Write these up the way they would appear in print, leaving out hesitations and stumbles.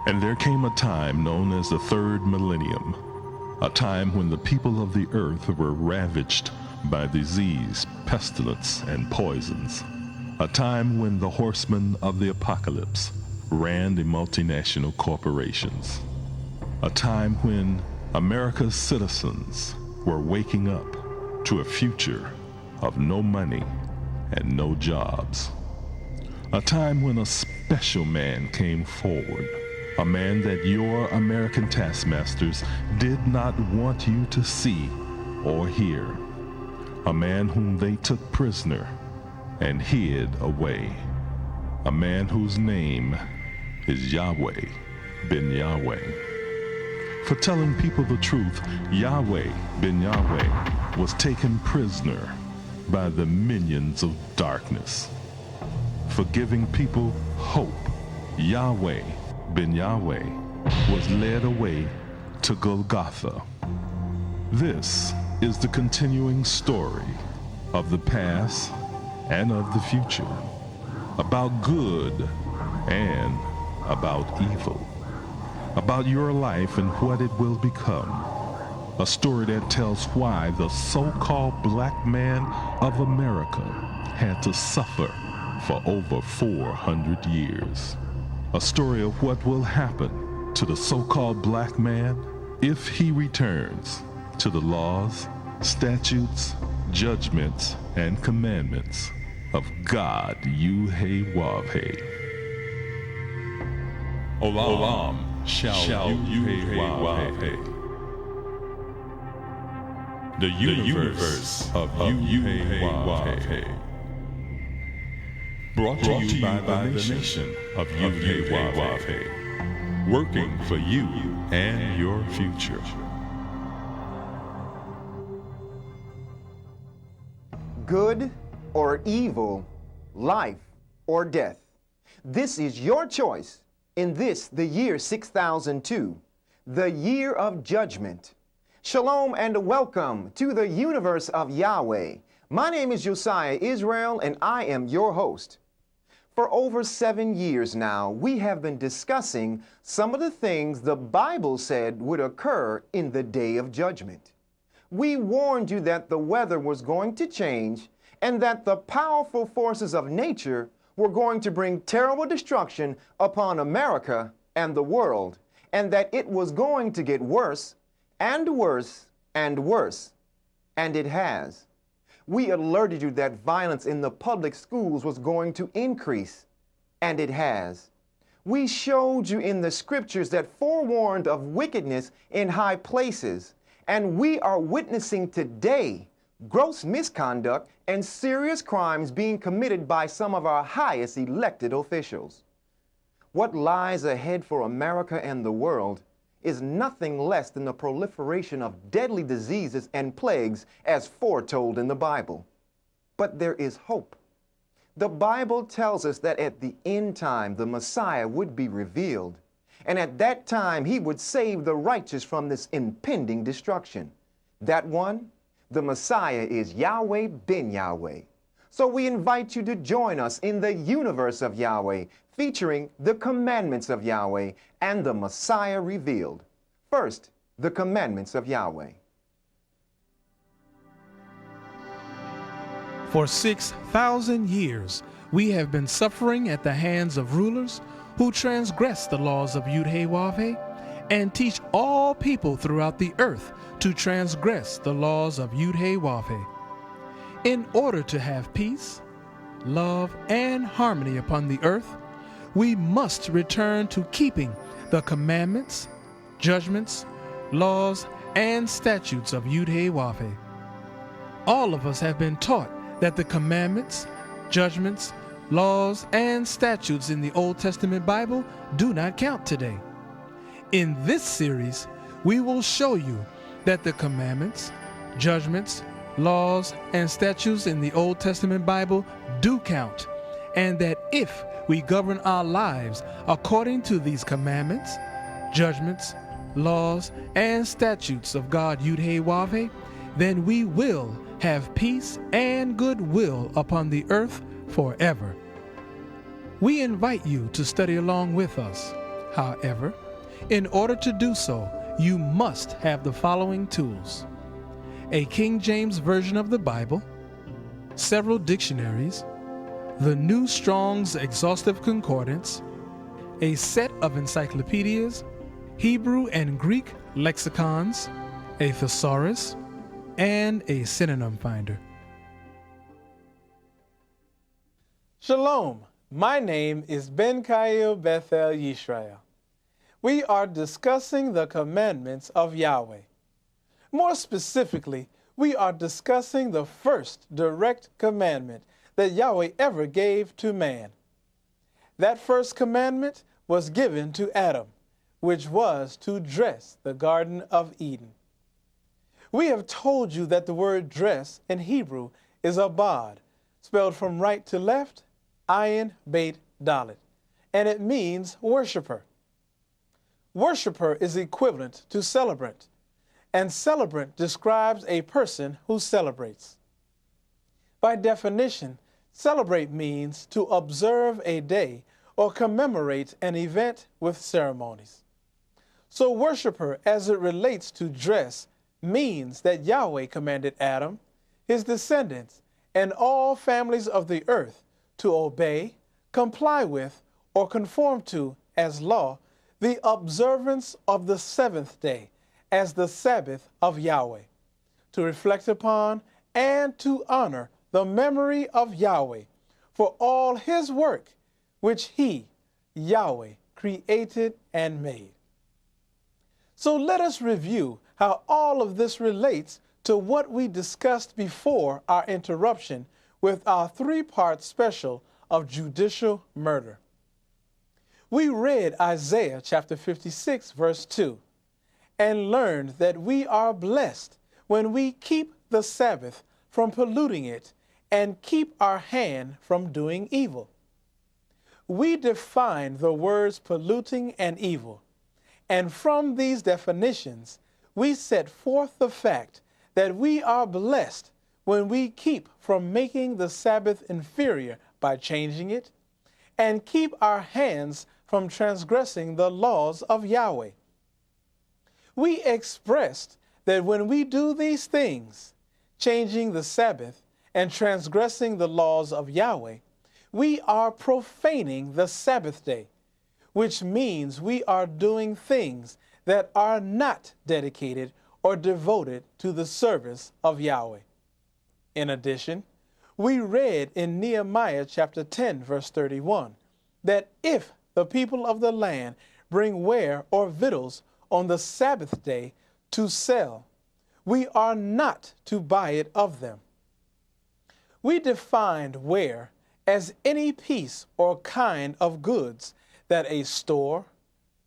And there came a time known as the third millennium, a time when the people of the earth were ravaged by disease, pestilence, and poisons. A time when the horsemen of the apocalypse ran the multinational corporations. A time when America's citizens were waking up to a future of no money and no jobs. A time when a special man came forward, a man that your American taskmasters did not want you to see or hear, a man whom they took prisoner and hid away, a man whose name is Yahweh ben Yahweh. For telling people the truth, Yahweh ben Yahweh was taken prisoner by the minions of darkness. For giving people hope, Yahweh ben Yahweh was led away to Golgotha. This is the continuing story of the past and of the future, about good and about evil, about your life and what it will become. A story that tells why the so-called black man of America had to suffer for over 400 years. A story of what will happen to the so-called black man if he returns to the laws, statutes, judgments, and commandments of God, Yahweh. Olam shall Yahweh. The universe of Yahweh. Brought to you by the nation of Yahweh, working for you and your future. Good or evil, life or death. This is your choice in this, the year 6002, the year of judgment. Shalom and welcome to the universe of Yahweh. My name is Josiah Israel and I am your host. For over 7 years now, we have been discussing some of the things the Bible said would occur in the day of judgment. We warned you that the weather was going to change and that the powerful forces of nature were going to bring terrible destruction upon America and the world, and that it was going to get worse and worse and worse. And it has. We alerted you that violence in the public schools was going to increase, and it has. We showed you in the scriptures that forewarned of wickedness in high places, and we are witnessing today gross misconduct and serious crimes being committed by some of our highest elected officials. What lies ahead for America and the world is nothing less than the proliferation of deadly diseases and plagues as foretold in the Bible. But there is hope. The Bible tells us that at the end time the Messiah would be revealed, and at that time he would save the righteous from this impending destruction. That one, the Messiah, is Yahweh ben Yahweh. So we invite you to join us in the universe of Yahweh, featuring the commandments of Yahweh and the Messiah revealed. First, the commandments of Yahweh. For 6,000 years, we have been suffering at the hands of rulers who transgress the laws of Yahweh and teach all people throughout the earth to transgress the laws of Yahweh. In order to have peace, love, and harmony upon the earth, we must return to keeping the commandments, judgments, laws, and statutes of Yahweh. All of us have been taught that the commandments, judgments, laws, and statutes in the Old Testament Bible do not count today. In this series, we will show you that the commandments, judgments, laws, and statutes in the Old Testament Bible do count, and that if we govern our lives according to these commandments, judgments, laws, and statutes of God Yahweh, then we will have peace and goodwill upon the earth forever. We invite you to study along with us. However, in order to do so, you must have the following tools: a King James Version of the Bible, several dictionaries, the New Strong's Exhaustive Concordance, a set of encyclopedias, Hebrew and Greek lexicons, a thesaurus, and a synonym finder. Shalom, my name is Ben Kail Bethel Yisrael. We are discussing the commandments of Yahweh. More specifically, we are discussing the first direct commandment that Yahweh ever gave to man. That first commandment was given to Adam, which was to dress the Garden of Eden. We have told you that the word dress in Hebrew is abad, spelled from right to left, ayin, beit, dalet, and it means worshiper. Worshiper is equivalent to celebrant, and celebrant describes a person who celebrates. By definition, celebrate means to observe a day or commemorate an event with ceremonies. So worshiper, as it relates to dress, means that Yahweh commanded Adam, his descendants, and all families of the earth to obey, comply with, or conform to as law the observance of the seventh day as the Sabbath of Yahweh, to reflect upon and to honor the memory of Yahweh for all his work which he, Yahweh, created and made. So let us review how all of this relates to what we discussed before our interruption with our three-part special of judicial murder. We read Isaiah chapter 56, verse 2, and learned that we are blessed when we keep the Sabbath from polluting it and keep our hand from doing evil. We define the words polluting and evil, and from these definitions, we set forth the fact that we are blessed when we keep from making the Sabbath inferior by changing it, and keep our hands from transgressing the laws of Yahweh. We expressed that when we do these things, changing the Sabbath and transgressing the laws of Yahweh, we are profaning the Sabbath day, which means we are doing things that are not dedicated or devoted to the service of Yahweh. In addition, we read in Nehemiah chapter 10, verse 31, that if the people of the land bring ware or victuals on the Sabbath day to sell, we are not to buy it of them. We defined ware as any piece or kind of goods that a store,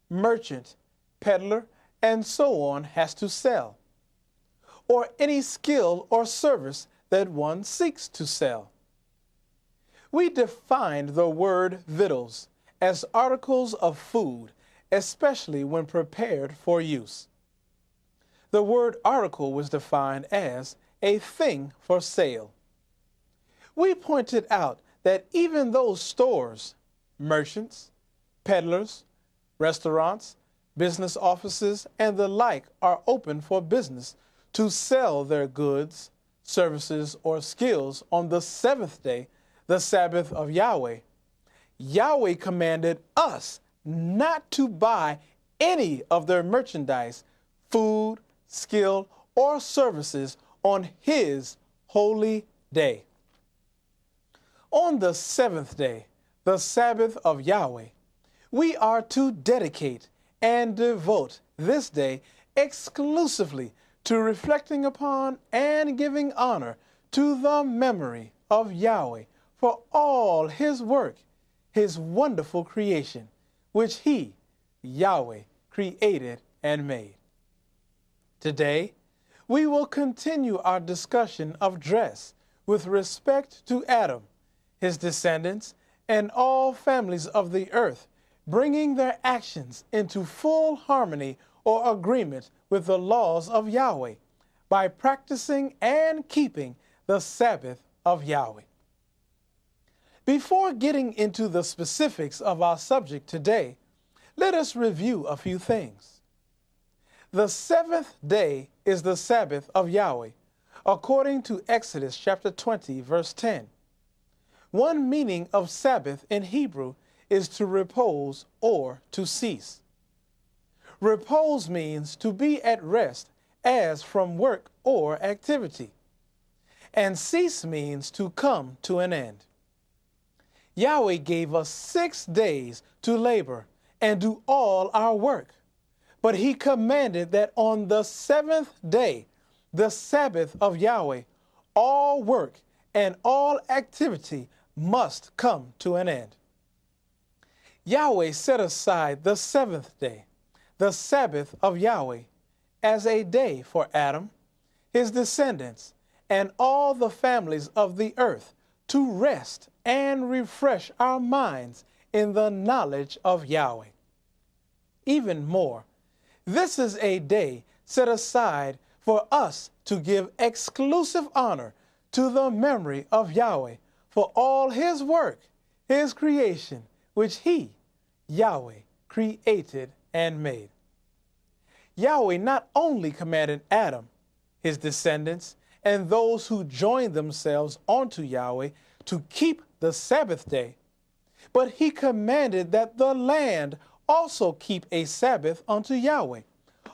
merchant, peddler, and so on has to sell, or any skill or service that one seeks to sell. We defined the word victuals as articles of food, especially when prepared for use. The word article was defined as a thing for sale. We pointed out that even those stores, merchants, peddlers, restaurants, business offices, and the like are open for business to sell their goods, services, or skills on the seventh day, the Sabbath of Yahweh. Yahweh commanded us not to buy any of their merchandise, food, skill, or services on his holy day. On the seventh day, the Sabbath of Yahweh, we are to dedicate and devote this day exclusively to reflecting upon and giving honor to the memory of Yahweh for all his work, his wonderful creation, which he, Yahweh, created and made. Today, we will continue our discussion of dress with respect to Adam, his descendants, and all families of the earth, bringing their actions into full harmony or agreement with the laws of Yahweh by practicing and keeping the Sabbath of Yahweh. Before getting into the specifics of our subject today, let us review a few things. The seventh day is the Sabbath of Yahweh, according to Exodus chapter 20, verse 10. One meaning of Sabbath in Hebrew is to repose or to cease. Repose means to be at rest as from work or activity. And cease means to come to an end. Yahweh gave us 6 days to labor and do all our work. But he commanded that on the seventh day, the Sabbath of Yahweh, all work and all activity must come to an end. Yahweh set aside the seventh day, the Sabbath of Yahweh, as a day for Adam, his descendants, and all the families of the earth to rest and refresh our minds in the knowledge of Yahweh. Even more, this is a day set aside for us to give exclusive honor to the memory of Yahweh for all his work, his creation, which he, Yahweh, created and made. Yahweh not only commanded Adam, his descendants, and those who joined themselves onto Yahweh to keep the Sabbath day, but he commanded that the land also keep a Sabbath unto Yahweh,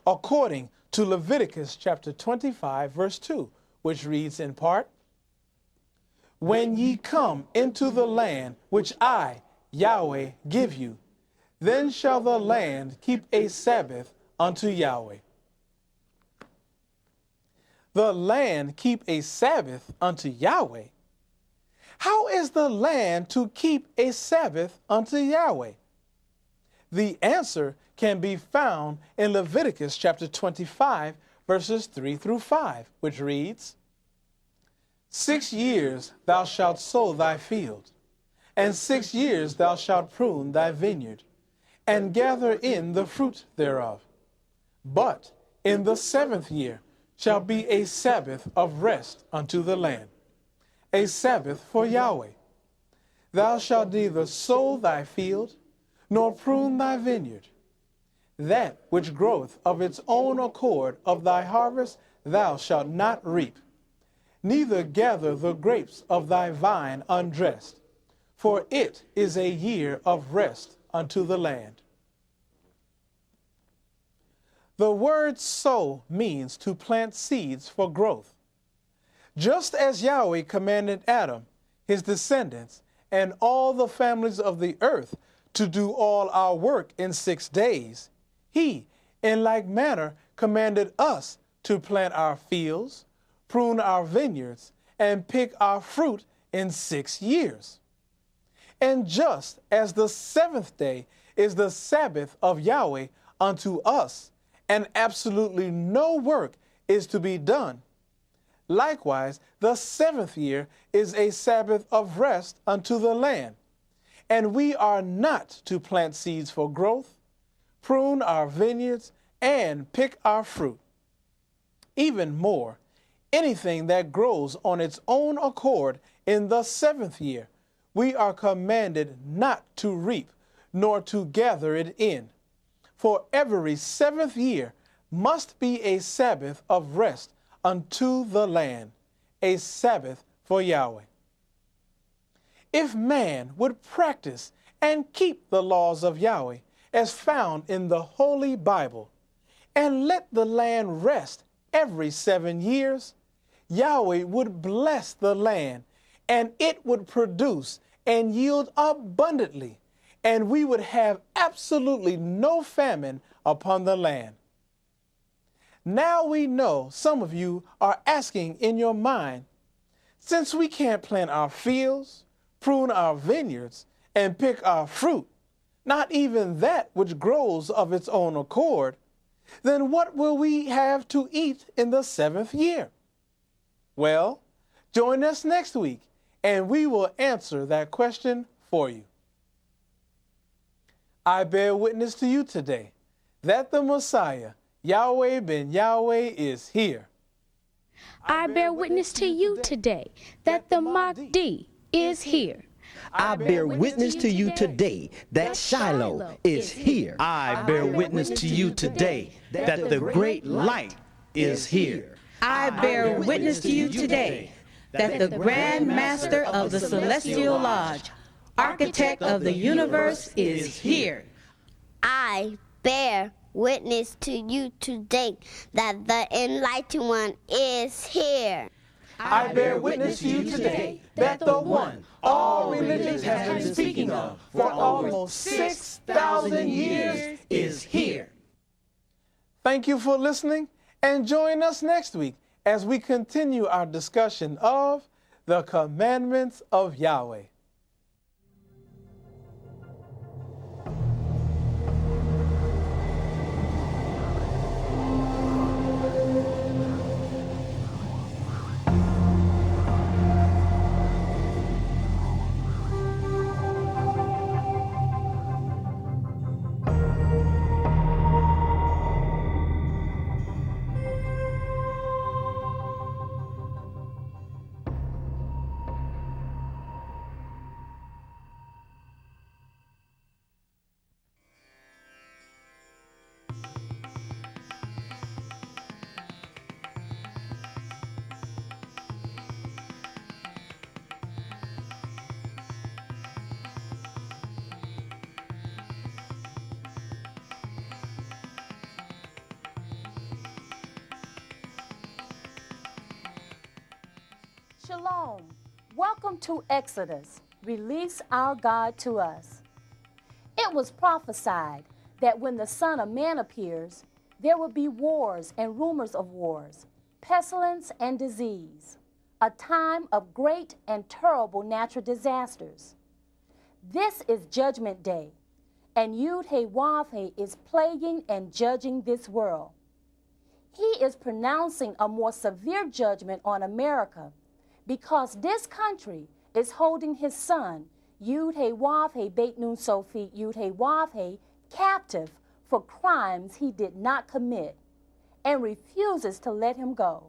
according to Leviticus chapter 25, verse 2, which reads in part, "When ye come into the land which I, Yahweh, give you, then shall the land keep a Sabbath unto Yahweh." The land keep a Sabbath unto Yahweh? How is the land to keep a Sabbath unto Yahweh? The answer can be found in Leviticus chapter 25, verses 3 through 5, which reads, 6 years thou shalt sow thy field, and 6 years thou shalt prune thy vineyard, and gather in the fruit thereof. But in the 7th year shall be a Sabbath of rest unto the land, a Sabbath for Yahweh. Thou shalt neither sow thy field, nor prune thy vineyard. That which groweth of its own accord of thy harvest thou shalt not reap, neither gather the grapes of thy vine undressed, for it is a year of rest unto the land. The word sow means to plant seeds for growth. Just as Yahweh commanded Adam, his descendants, and all the families of the earth to do all our work in 6 days, he, in like manner, commanded us to plant our fields, prune our vineyards, and pick our fruit in 6 years. And just as the 7th day is the Sabbath of Yahweh unto us, and absolutely no work is to be done, likewise the 7th year is a Sabbath of rest unto the land, and we are not to plant seeds for growth, prune our vineyards, and pick our fruit. Even more, anything that grows on its own accord in the 7th year, we are commanded not to reap, nor to gather it in. For every 7th year must be a Sabbath of rest unto the land, a Sabbath for Yahweh. If man would practice and keep the laws of Yahweh as found in the Holy Bible, and let the land rest every 7 years, Yahweh would bless the land, and it would produce and yield abundantly, and we would have absolutely no famine upon the land. Now we know some of you are asking in your mind, since we can't plant our fields, prune our vineyards, and pick our fruit, not even that which grows of its own accord, then what will we have to eat in the 7th year? Well, join us next week, and we will answer that question for you. I bear witness to you today that the Messiah, Yahweh ben Yahweh, is here. I bear witness to you today that the Mahdi is here. I bear witness to you today that Shiloh is here. I bear witness to you today that the great light is here. I bear witness to you today that the Grand Master of the Celestial Lodge, architect of the universe, is here. I bear witness to you today that the Enlightened One is here. I bear witness to you today that the one all religions have been speaking of for almost 6,000 years is here. Thank you for listening, and join us next week as we continue our discussion of the commandments of Yahweh. Shalom. Welcome to Exodus. Release our God to us. It was prophesied that when the Son of Man appears, there will be wars and rumors of wars, pestilence and disease, a time of great and terrible natural disasters. This is Judgment Day, and Yud-Heh-Wav-Heh is plaguing and judging this world. He is pronouncing a more severe judgment on America because this country is holding his son, Yud-Heh-Wav-Heh Beit Nun Sophit Yud-Heh-Wav-Heh, captive for crimes he did not commit, and refuses to let him go.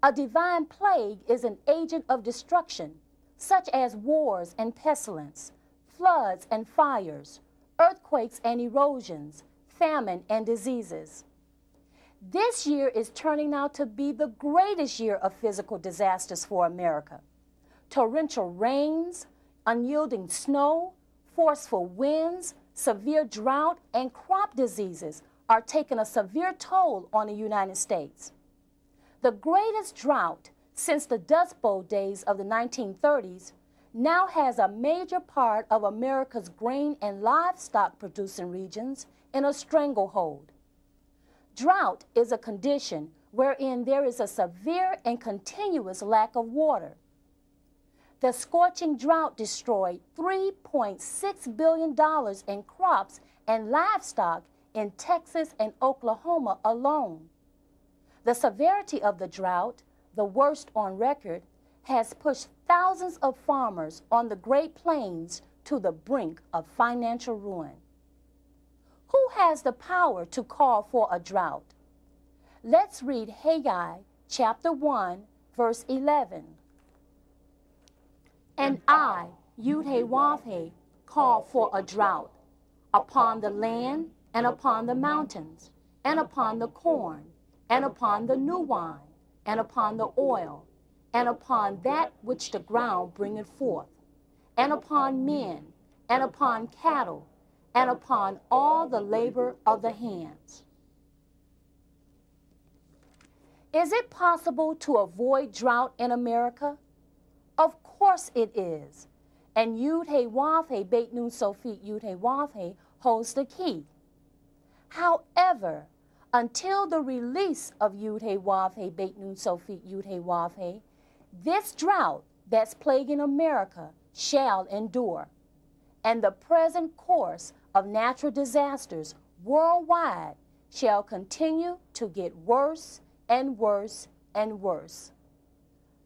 A divine plague is an agent of destruction, such as wars and pestilence, floods and fires, earthquakes and erosions, famine and diseases. This year is turning out to be the greatest year of physical disasters for America. Torrential rains, unyielding snow, forceful winds, severe drought, and crop diseases are taking a severe toll on the United States. The greatest drought since the Dust Bowl days of the 1930s now has a major part of America's grain and livestock producing regions in a stranglehold. Drought is a condition wherein there is a severe and continuous lack of water. The scorching drought destroyed $3.6 billion in crops and livestock in Texas and Oklahoma alone. The severity of the drought, the worst on record, has pushed thousands of farmers on the Great Plains to the brink of financial ruin. Who has the power to call for a drought? Let's read Haggai chapter 1, verse 11. And I, Yud-Heh-Wav-Heh, call for a drought upon the land and upon the mountains, and upon the corn, and upon the new wine, and upon the oil, and upon that which the ground bringeth forth, and upon men, and upon cattle, and upon all the labor of the hands. Is it possible to avoid drought in America? Of course it is. And Yud-Heh-Wav-Heh Beit Nun Sophit Yud-Heh-Wav-Heh holds the key. However, until the release of Yud-Heh-Wav-Heh Beit Nun Sophit Yud-Heh-Wav-Heh, this drought that's plaguing America shall endure. And the present course of natural disasters worldwide shall continue to get worse and worse and worse.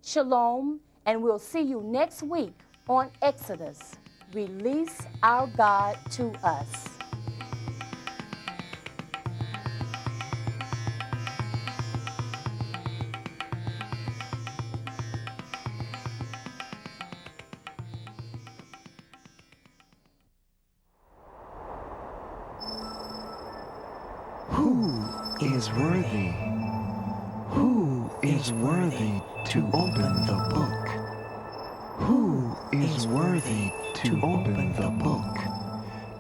Shalom, and we'll see you next week on Exodus. Release our God to us. is worthy? Who is worthy to open the book? Who is worthy to open the book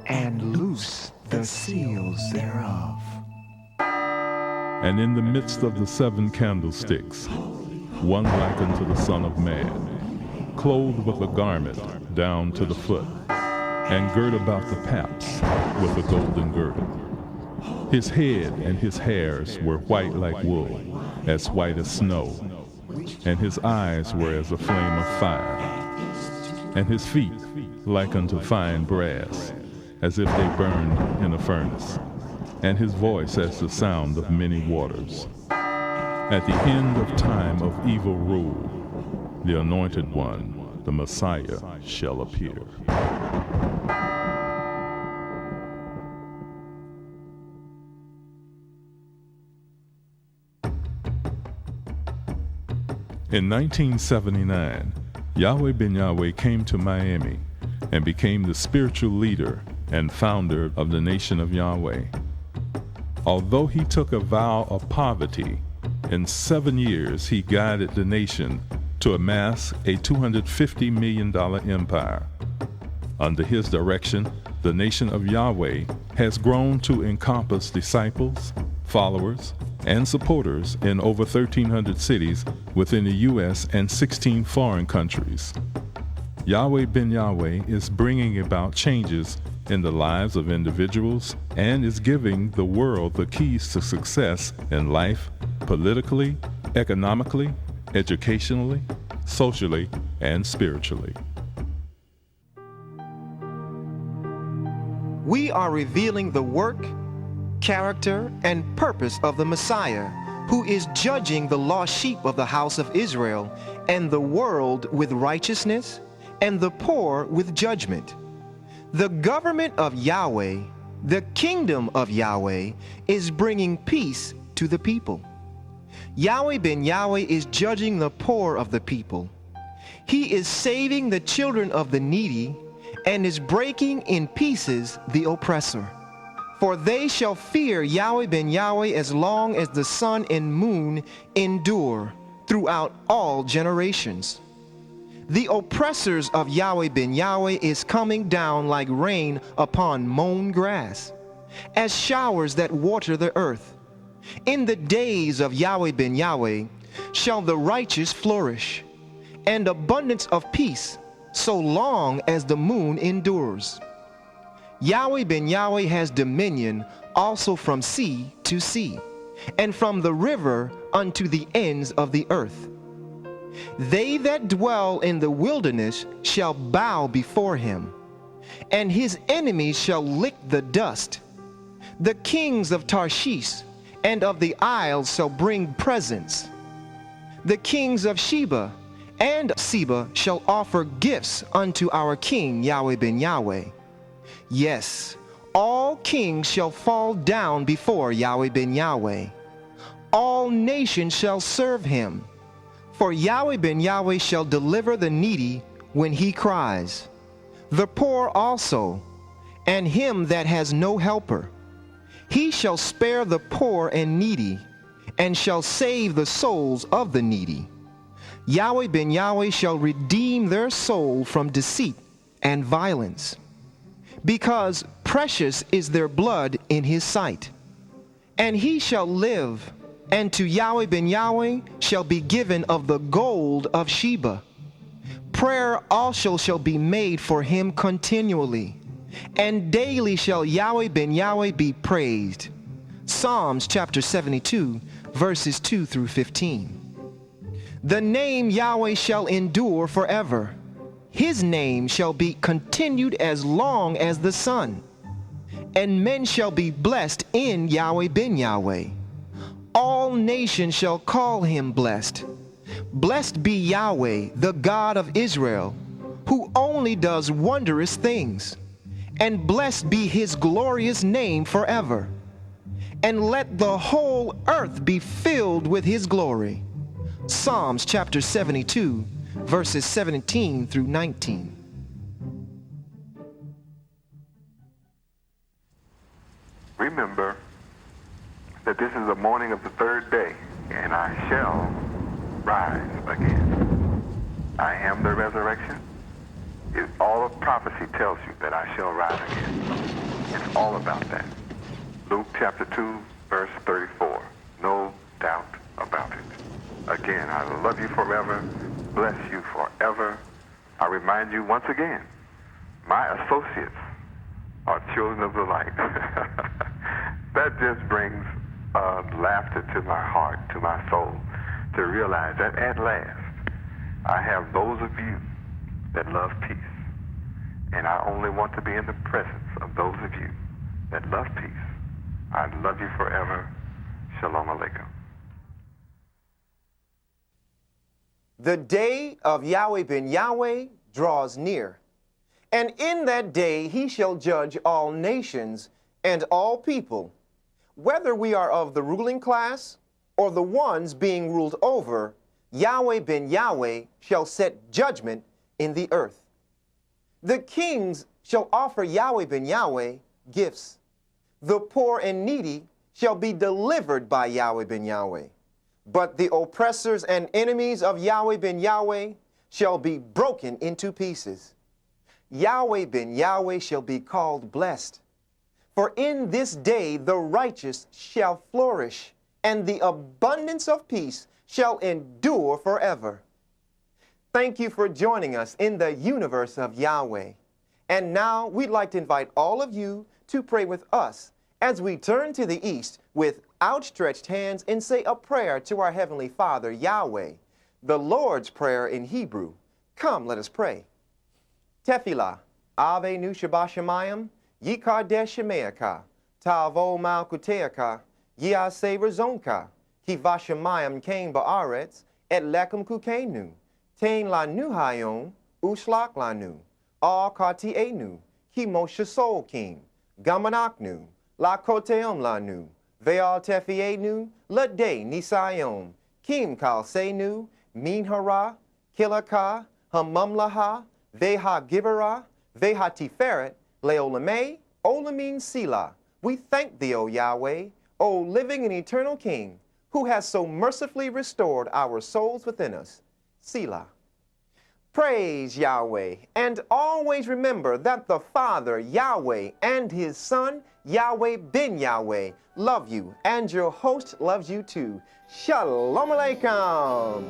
and loose the seals thereof? And in the midst of the 7 candlesticks, one like unto the Son of Man, clothed with a garment down to the foot, and girt about the paps with a golden girdle. His head and his hairs were white like wool, as white as snow, and his eyes were as a flame of fire, and his feet like unto fine brass, as if they burned in a furnace, and his voice as the sound of many waters. At the end of time of evil rule, the Anointed One, the Messiah, shall appear. In 1979, Yahweh Ben Yahweh came to Miami and became the spiritual leader and founder of the Nation of Yahweh. Although he took a vow of poverty, in 7 years he guided the nation to amass a $250 million empire. Under his direction, the Nation of Yahweh has grown to encompass disciples, followers, and supporters in over 1,300 cities within the U.S. and 16 foreign countries. Yahweh Ben Yahweh is bringing about changes in the lives of individuals and is giving the world the keys to success in life, politically, economically, educationally, socially, and spiritually. We are revealing the work, character, and purpose of the Messiah, who is judging the lost sheep of the house of Israel and the world with righteousness and the poor with judgment. The government of Yahweh, the kingdom of Yahweh, is bringing peace to the people. Yahweh Ben Yahweh is judging the poor of the people. He is saving the children of the needy and is breaking in pieces the oppressor. For they shall fear Yahweh Ben Yahweh as long as the sun and moon endure throughout all generations. The oppressors of Yahweh Ben Yahweh is coming down like rain upon mown grass, as showers that water the earth. In the days of Yahweh Ben Yahweh shall the righteous flourish, and abundance of peace, so long as the moon endures. Yahweh Ben Yahweh has dominion also from sea to sea, and from the river unto the ends of the earth. They that dwell in the wilderness shall bow before him, and his enemies shall lick the dust. The kings of Tarshish and of the isles shall bring presents. The kings of Sheba and Seba shall offer gifts unto our king Yahweh Ben Yahweh. Yes, all kings shall fall down before Yahweh Ben Yahweh. All nations shall serve him. For Yahweh Ben Yahweh shall deliver the needy when he cries, the poor also, and him that has no helper. He shall spare the poor and needy, and shall save the souls of the needy. Yahweh Ben Yahweh shall redeem their soul from deceit and violence, because precious is their blood in his sight. And he shall live, and to Yahweh Ben Yahweh shall be given of the gold of Sheba. Prayer also shall be made for him continually, and daily shall Yahweh Ben Yahweh be praised. Psalms chapter 72, verses 2 through 15. The name Yahweh shall endure forever. His name shall be continued as long as the sun, and men shall be blessed in Yahweh Ben Yahweh. All nations shall call him blessed. Blessed be Yahweh, the God of Israel, who only does wondrous things, and blessed be his glorious name forever. And let the whole earth be filled with his glory. Psalms chapter 72, verses 17 through 19. Remember that this is the morning of the third day, and I shall rise again. I am the resurrection. All of prophecy tells you that I shall rise again. It's all about that. Luke chapter 2, verse 34. No doubt about it. Again, I love you forever, bless you forever. I remind you once again, my associates are children of the light. That just brings laughter to my heart, to my soul, to realize that at last I have those of you that love peace. And I only want to be in the presence of those of you that love peace. I love you forever. Shalom Aleichem. The day of Yahweh ben Yahweh draws near. And in that day he shall judge all nations and all people. Whether we are of the ruling class or the ones being ruled over, Yahweh ben Yahweh shall set judgment in the earth. The kings shall offer Yahweh ben Yahweh gifts. The poor and needy shall be delivered by Yahweh ben Yahweh. But the oppressors and enemies of Yahweh ben Yahweh shall be broken into pieces. Yahweh ben Yahweh shall be called blessed. For in this day the righteous shall flourish, and the abundance of peace shall endure forever. Thank you for joining us in the universe of Yahweh. And now we'd like to invite all of you to pray with us as we turn to the east with outstretched hands and say a prayer to our Heavenly Father, Yahweh, the Lord's Prayer in Hebrew. Come, let us pray. Tefillah, Ave Nu Shabbat Shemayim, Yikadesh Shemeaka, Tavo Malkuteaka, Yaseh Rezonka, Kivashemayim Kain Ba'aretz, Et Lekum Kukenu, Tain Lanu Hayom, Uslak Lanu, All Katienu, Kimosha Sol Kim, Gamanaknu, La Koteom Lanu, Veal Tefienu, Lade Nisayom, Kim Kal Senu, Min Hara, Kilaka, Hamumlaha, Veha Gibera, Veha Tiferet, Leolame, Olamin Sila. We thank thee, O Yahweh, O living and eternal King, who has so mercifully restored our souls within us. Selah. Praise Yahweh, and always remember that the Father, Yahweh, and His Son, Yahweh ben Yahweh, love you, and your host loves you too. Shalom Aleichem.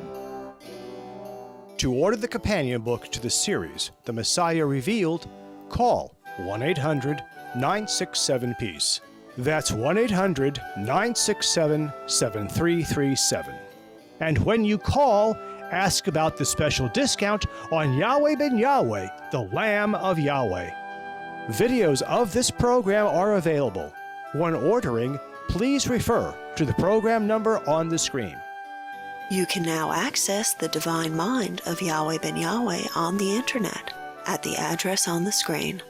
To order the companion book to the series, The Messiah Revealed, call 1-800-967-PEACE. That's 1-800-967-7337. And when you call, ask about the special discount on Yahweh ben Yahweh, the Lamb of Yahweh. Videos of this program are available. When ordering, please refer to the program number on the screen. You can now access the divine mind of Yahweh ben Yahweh on the internet at the address on the screen.